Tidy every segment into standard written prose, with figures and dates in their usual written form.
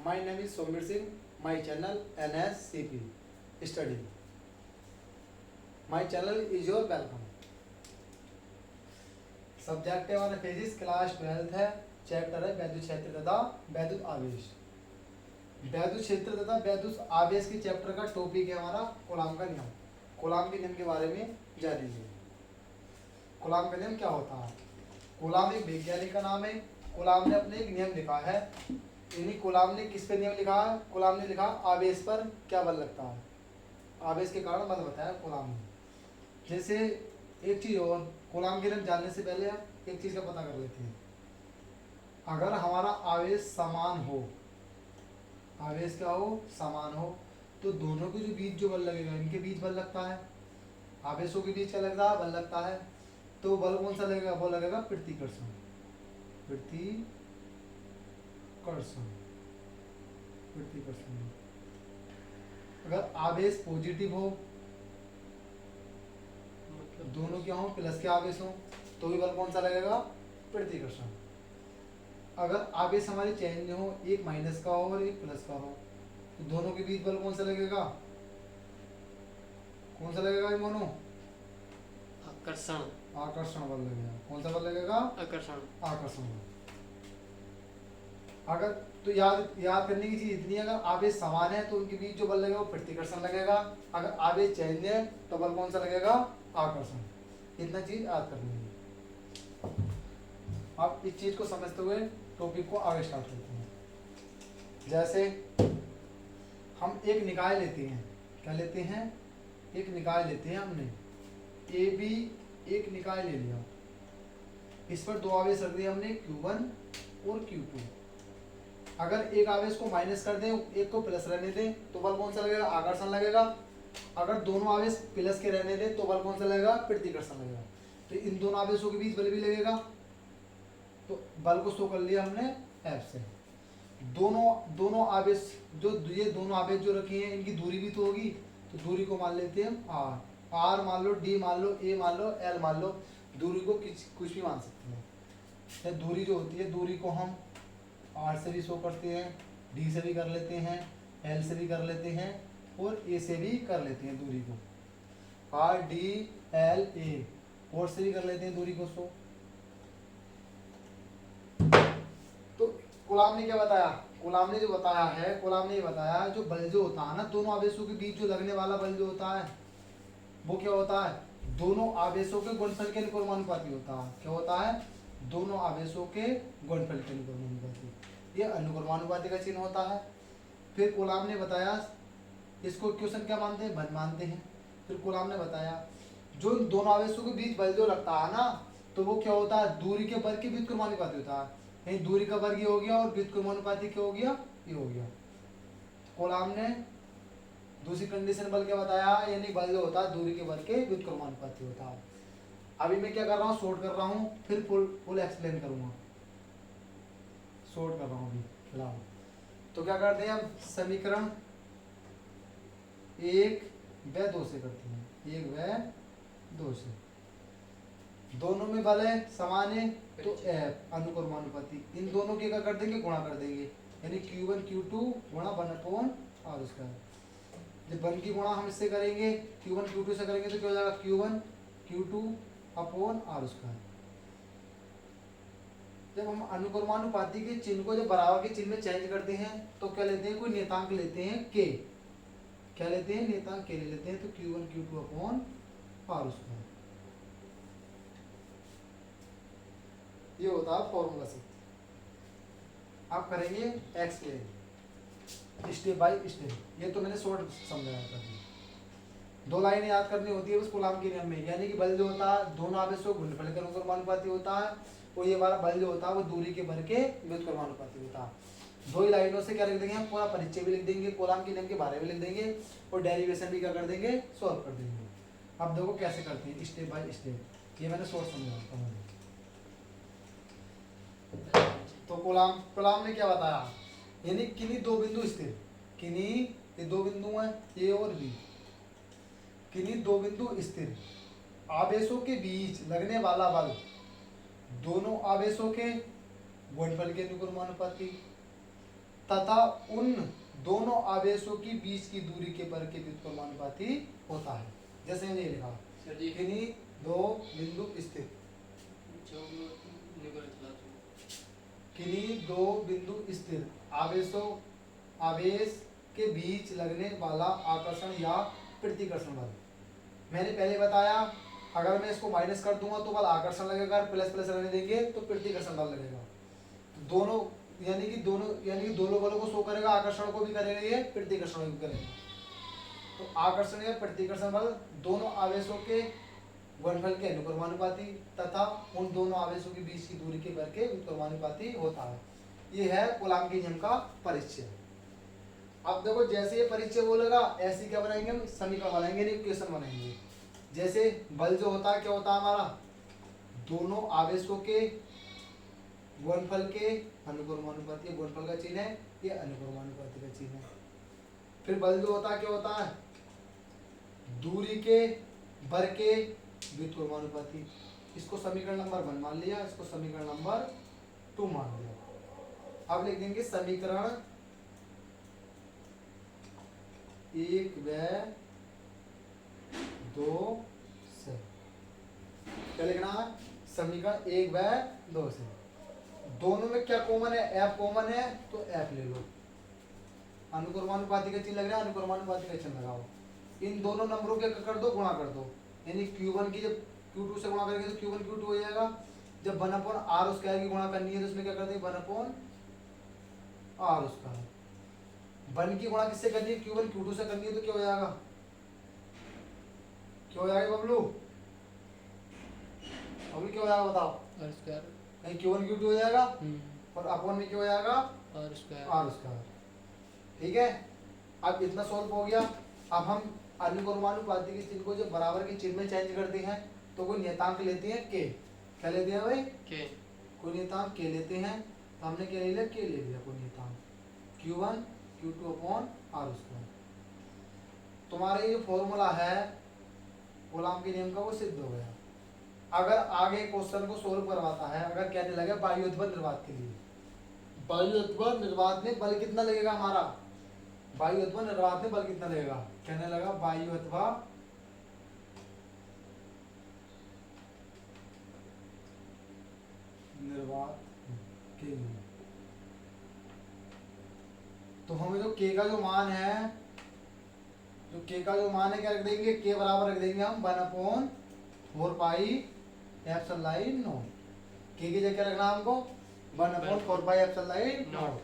My name is Somir Singh. My channel NSCP Study. My channel is your welcome. Subject है हमारा physics class 12th है। Chapter है वैद्युत क्षेत्र तथा वैद्युत आवेश। वैद्युत क्षेत्र तथा वैद्युत आवेश के चैप्टर का टॉपिक है हमारा कूलाम का नियम। कूलाम के नियम के बारे में जान लीजिए। कूलाम का नियम क्या होता है? कूलाम एक वैज्ञानिक का नाम है। कूलाम ने अपने एक नियम लिखा है। इन्हीं कूलाम ने किस पे नियम लिखा है? कूलाम ने लिखा आवेश पर क्या बल लगता है, आवेश के कारण बल बताया कूलाम ने। जैसे एक चीज और, कूलाम के नियम जानने से पहले एक चीज का पता कर लेते हैं। अगर हमारा आवेश समान हो, आवेश क्या हो? समान हो, तो दोनों के जो बीच जो बल लगेगा, इनके बीच बल लगता है। आवेशों के बीच क्या लगता है? बल लगता है। तो बल कौन सा लगेगा? वो लगेगा प्रतिकर्षण। प्रतिकर्षण, प्रतिकर्षण। अगर आवेश पॉजिटिव हो, दोनों क्या हो? प्लस के आवेश हो, तो भी बल कौन सा लगेगा? प्रतिकर्षण। अगर आवेश हमारे चेंज हो, एक माइनस का हो और एक प्लस का हो, तो दोनों के बीच बल कौन सा लगेगा? कौन सा लगेगा ये मोनो? आकर्षण। आकर्षण बल लगेगा। कौन सा बल लगेगा? आकर्षण। आकर्षण बल। अगर तो याद करने की चीज इतनी है, अगर आवेश समान है तो उनके बीच जो बल लगेगा वो प्रतिकर्षण लगेगा। अगर आवेश चेंज है तो बल कौन सा लगेगा? आकर्षण। इतना चीज याद करनी है। आप इस चीज को समझते हुए टॉपिक को आगे स्टार्ट करते हैं। जैसे हम एक निकाय लेते हैं। क्या लेते हैं? एक निकाय लेते हैं। हमने ए बी एक निकाय ले लिया। इस पर दो आवेश रख दिए हमने, Q1 और Q2। अगर एक आवेश को माइनस कर दें, एक को प्लस रहने दें, तो बल कौन सा लगेगा? आकर्षण लगेगा। अगर दोनों आवेश प्लस के रहने दें तो बल कौन सा लगेगा? प्रतिकर्षण लगेगा। तो इन दोनों आवेशों के बीच बल भी लगेगा। तो बल को शो कर लिया हमने F से। दोनों आवेश ये दोनों आवेश जो रखे हैं, इनकी दूरी भी तो होगी। तो दूरी को मान लेते हैं हम R मान लो, D मान लो, A मान लो, L मान लो। दूरी को कुछ भी मान सकते हैं। दूरी जो होती है, दूरी को हम R से भी शो करते हैं, D से भी कर लेते हैं, L से भी कर लेते हैं और A से भी कर लेते हैं दूरी को। R D L A और से भी कर लेते हैं दूरी को शो। तो कूलाम ने क्या बताया? कूलाम ने जो बताया है, कूलाम ने ये बताया जो बल जो होता है ना, दोनों आवेशों के बीच जो लगने वाला बल जो होता है वो क्या होता है? दोनों आवेशों के गुणनफल के अनुक्रमानुपाती होता है। क्या होता है? दोनों आवेशों के गुणनफल के अनुक्रमानुपाती। ये अनुक्रमानुपाती का चिन्ह होता है। फिर कूलाम ने बताया, इसको क्वेश्चन क्या मानते हैं? बल मानते हैं। फिर कूलाम ने बताया जो दोनों आवेशों के बीच बल जो लगता है ना, तो वो क्या होता है? दूरी के वर्ग के व्युत्क्रमानुपाती होता है। यही दूरी का वर्ग ये हो गया और व्युत्क्रमानुपाती क्या हो गया? ये हो गया। कूलाम ने दूसरी कंडीशन बल क्या बताया? यानी बल जो होता है दूरी के वर्ग के व्युत्क्रमानुपाती होता है। अभी मैं क्या कर रहा हूँ? शॉर्ट कर रहा हूँ, फिर फुल एक्सप्लेन करूंगा। शॉर्ट कर रहा हूँ अभी फिलहाल। तो क्या करते हैं हम? समीकरण 1 व 2 से करते हैं। 1 व 2 से दोनों में बल है, समान है, तो F अनुक्रमानुपाती। इन दोनों के क्या कर देंगे? गुणा कर देंगे। यानी Q1 Q2 गुणा 1/r²। जब बल की गुणा हम इससे करेंगे, Q1 Q2 से करेंगे तो क्या हो जाएगा? Q1 Q2/r²। जब हम अनुक्रमानुपाती के चिन्ह को जब बराबर के चिन्ह में चेंज करते हैं तो क्या लेते हैं? कोई नियतांक लेते हैं K। क्या लेते हैं? नियतांक K ले लेते हैं। तो Q1 Q2/r²। ये होता है फॉर्मूला से। आप करेंगे एक्सप्लेन स्टेप बाय स्टेप। ये तो मैंने शॉर्ट समझाया था। 2 लाइनें याद करनी होती है बस कूलाम के नियम में। यानी कि बल जो होता है दोनों आवेशों के गुणनफल के अनुक्रमानुपाती होता है, और ये वाला बल जो होता है वो दूरी के वर्ग के व्युत्क्रमानुपाती होता है। 2 ही लाइनों से क्या लिख देंगे हम? पूरा परिचय भी लिख देंगे, कूलाम के नियम के बारे में लिख देंगे और डेरिवेशन भी क्या कर देंगे? सॉल्व कर देंगे। अब देखो कैसे करते हैं स्टेप बाय स्टेप। ये मैंने शॉर्ट समझाता हूँ। तो कूलाम ने क्या बताया? यानी किन्हीं दो बिंदु स्थिर, किन्हीं ये 2 बिंदु हैं ए और बी, किन्हीं 2 बिंदु स्थिर आवेशों के बीच लगने वाला बल दोनों आवेशों के गुणनफल के अनुक्रमानुपाती। तथा उन दोनों आवेशों की बीच की दूरी के वर्ग के व्युत्क्रमानुपाती होता है। जैसे मैंने ये लिखा, सर जी किन्हीं दो बिंदु स्थित, जो निकल चला तो किन्हीं दो बिंदु स्थिर आवेश के बीच लगने वाला आकर्षण या प्रतिकर्षण बल। मैंने पहले बताया, अगर मैं इसको माइनस कर दूंगा तो बल आकर्षण लगेगा, प्लस प्लस रहने देंगे तो प्रतिकर्षण बल लगेगा। दोनों यानी कि दोनों बलों को शो करेगा, आकर्षण को भी करेगा, ये प्रतिकर्षण को भी करेगा। तो आकर्षण या प्रतिकर्षण बल दोनों आवेशों के गुणनफल के अनुक्रमानुपाती तथा उन दोनों आवेशों के बीच की दूरी के वर्ग के व्युत्क्रमानुपाती होता है। ये है कूलॉम के नियम का परिचय। अब देखो, जैसे ये परिचय बोलेगा ऐसे क्या बनाएंगे हम, समीकरण बनाएंगे, इक्वेशन बनाएंगे। जैसे बल जो होता है क्या होता है हमारा, दोनों आवेशों के गुणनफल के अनुक्रमानुपाती, गुणनफल का चिन्ह है, ये अनुक्रमानुपाती का चिन्ह है। फिर बल जो होता है क्या होता है, दूरी के वर्ग के व्युत्क्रमानुपाती। इसको समीकरण नंबर 1 मान लिया, इसको समीकरण नंबर 2 मान लिया। अब लिख देंगे समीकरण 1 व 2 से। क्या लिखना है, समीकरण 1 व 2 से। दोनों में क्या कॉमन है, एफ कॉमन है, तो एफ ले लो। अनुक्रमानुपाती का चिन्ह लग रहा है, अनुक्रमानुपाती का चिन्ह लगाओ। इन दोनों नंबरों के कर दो, गुणा कर दो। यानी Q1 की जब Q2 से गुणा करेंगे तो Q1 Q2 हो जाएगा। जब 1/r स्क्वायर की गुणा करनी है तो उसमें क्या करते हैं, 1/r स्क्वायर। 1 की गुणा किससे करनी है, Q1 Q2 से करनी है, तो क्या हो जाएगा, क्या हो जाएगा बबलू, बबलू क्या हो जाएगा बताओ, आर स्क्वायर कहीं Q1 Q2 हो जाएगा और अपॉन में क्या हो जाएगा, आर स्क्वायर। r square. ठीक है, अब इतना सॉल्व हो गया। अब हम अनुक्रमानुपाती के चिन्ह को जब बराबर के चिन्ह में चेंज करते हैं तो कोई नियतांक लेते हैं के। क्या लेते हैं भाई, के। कोई नियतांक के लेते हैं। तो हमने क्या ले लिया, के ले लिया कोई नियतांक, Q1 Q2 upon r square. तुम्हारा ये फॉर्मूला है कूलॉम के नियम का, वो सिद्ध हो गया। अगर आगे क्वेश्चन को सोल्व करवाता है, अगर कहने लगे वायु अथवा निर्वात के लिए, वायु अथवा निर्वात में बल कितना लगेगा हमारा, वायु अथवा निर्वात में बल कितना लगेगा, कहने लगा वायु अथवा निर्वात के लिए, तो हमें जो के का जो मान है, जो के का जो मान है क्या रख देंगे, के बराबर रख देंगे हम 1/4 पाई एप्सिलॉन नॉट। के की जगह क्या रखना हमको, 1/4 पाई एप्सिलॉन नॉट।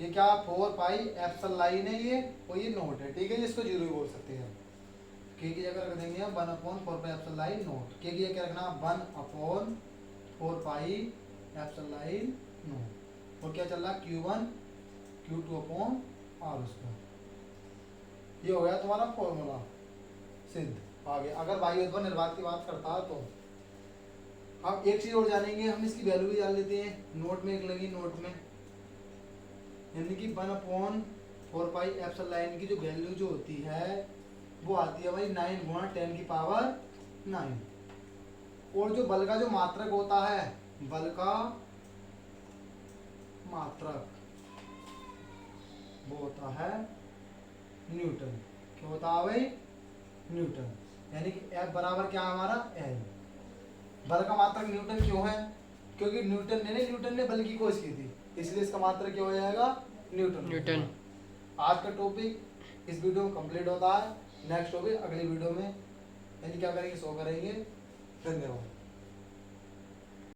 ये क्या 4 पाई एप्सिलॉन है ये, और ये नोट है। ठीक है, इसको जीरो भी बोल सकते हैं। के की जगह रख देंगे हम 1/4 पाई एप्सिलॉन नोट। के की जगह क्या रखना, 1/4 पाई एप्सिलॉन नोट। और क्या चल रहा, Q1 Q2 upon r square. ये हो गया तुम्हारा फॉर्मूला सिद्ध। आगे अगर वायु अथवा निर्वात की बात करता है तो अब एक चीज और जानेंगे हम, इसकी वैल्यू भी डाल देते हैं नोट में, एक लगी नोट में, यानी कि 1/4 पाई एप्सिलॉन की जो वैल्यू जो होती है वो आती है भाई 9 × 10⁹ और जो बल का जो मात्रक होता है, बल का मात्रक वो होता है न्यूटन। क्या होता है भाई, न्यूटन। यानी कि F बराबर क्या है हमारा, L। बल का मात्रक न्यूटन क्यों है, क्योंकि न्यूटन ने बल की खोज की थी, इसलिए इसका मात्रक क्या हो जाएगा, न्यूटन। आज का टॉपिक इस वीडियो में कंप्लीट होता है। नेक्स्ट टॉपिक अगली वीडियो में, यानी क्या करेंगे, सो करेंगे। धन्यवाद।